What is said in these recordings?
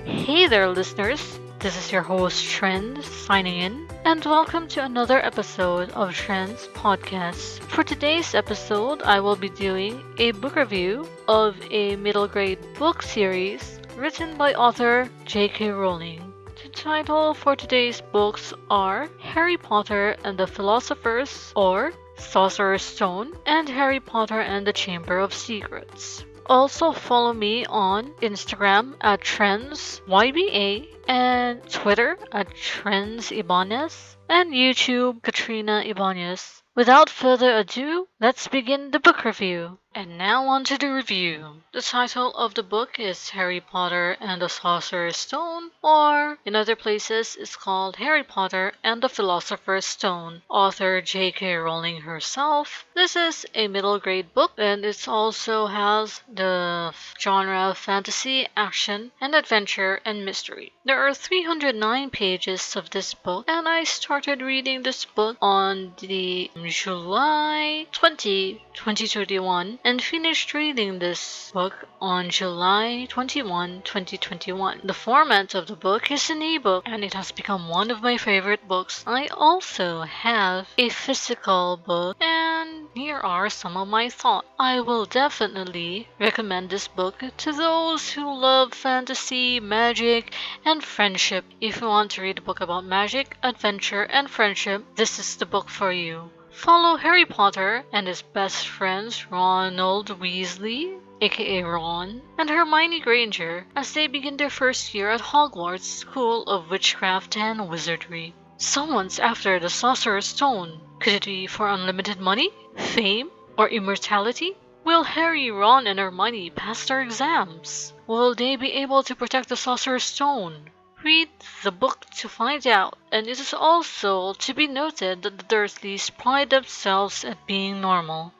Hey there, listeners. This is your host, Trenz, signing in, and welcome to another episode of Trenz Podcast. For today's episode, I will be doing a book review of a middle grade book series written by author J.K. Rowling. The title for today's books are Harry Potter and the Philosopher's or Sorcerer's Stone and Harry Potter and the Chamber of Secrets. Also follow me on Instagram at TrenzYBA and Twitter at TrenzIbanez and YouTube Katrina Ibanez. Without further ado, let's begin the book review. And now on to the review. The title of the book is Harry Potter and the Sorcerer's Stone, or in other places it's called Harry Potter and the Philosopher's Stone. Author J.K. Rowling herself. This is a middle grade book and it also has the genre fantasy, action, and adventure and mystery. There are 309 pages of this book and I started reading this book on the July 20, 2021 and finished reading this book on July 21, 2021. The format of the book is an ebook and it has become one of my favorite books. I also have a physical book and here are some of my thoughts. I will definitely recommend this book to those who love fantasy, magic, and friendship. If you want to read a book about magic, adventure, and friendship, this is the book for you. Follow Harry Potter and his best friends Ronald Weasley, aka Ron, and Hermione Granger as they begin their first year at Hogwarts School of Witchcraft and Wizardry. Someone's after the Sorcerer's Stone. Could it be for unlimited money, fame, or immortality? Will Harry, Ron, and Hermione pass their exams? Will they be able to protect the Sorcerer's Stone? Read the book to find out, and it is also to be noted that the Dursleys pride themselves at being normal.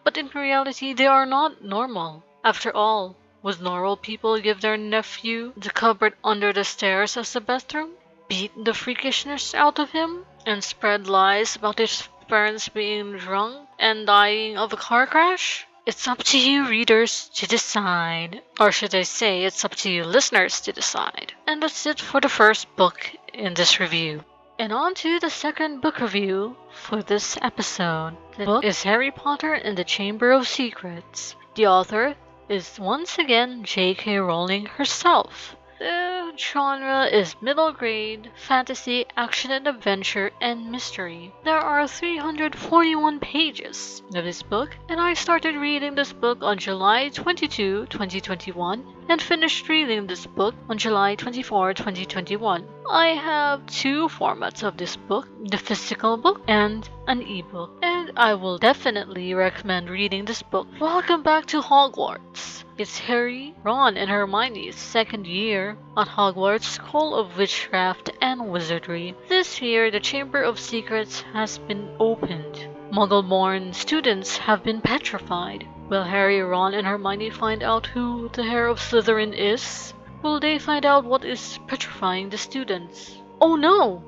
But in reality, they are not normal. After all, would normal people give their nephew the cupboard under the stairs as a bathroom, beat the freakishness out of him, and spread lies about his parents being drunk and dying of a car crash? It's up to you readers to decide. Or should I say, it's up to you listeners to decide. And that's it for the first book in this review. And on to the second book review for this episode. The book is Harry Potter and the Chamber of Secrets. The author is once again J.K. Rowling herself. The genre is middle grade, fantasy, action and adventure, and mystery. There are 341 pages of this book, and I started reading this book on July 22, 2021, and finished reading this book on July 24, 2021. I have two formats of this book, the physical book and an ebook, and I will definitely recommend reading this book. Welcome back to Hogwarts. It's Harry, Ron, and Hermione's second year at Hogwarts School of Witchcraft and Wizardry. This year, the Chamber of Secrets has been opened. Muggle-born students have been petrified. Will Harry, Ron, and Hermione find out who the Heir of Slytherin is? Will they find out what is petrifying the students? Oh no!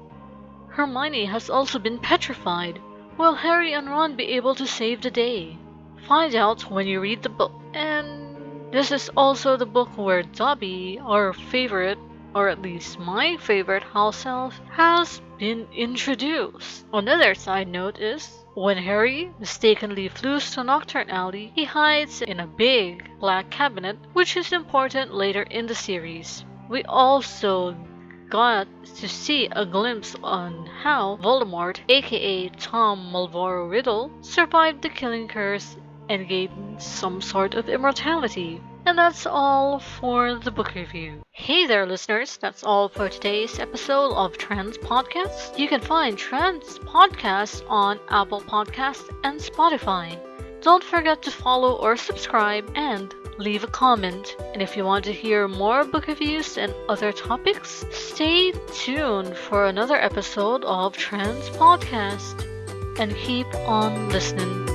Hermione has also been petrified. Will Harry and Ron be able to save the day? Find out when you read the book. And this is also the book where Dobby, our favorite, or at least my favorite house elf, has been introduced. Another side note is, when Harry mistakenly flews to Nocturne Alley, he hides in a big black cabinet, which is important later in the series. We also got to see a glimpse on how Voldemort, aka Tom Mulvaro Riddle, survived the killing curse and gained some sort of immortality. And that's all for the book review. Hey there, listeners. That's all for today's episode of Trenz Podcast. You can find Trenz Podcast on Apple Podcasts and Spotify. Don't forget to follow or subscribe and leave a comment. And if you want to hear more book reviews and other topics, stay tuned for another episode of Trenz Podcast. And keep on listening.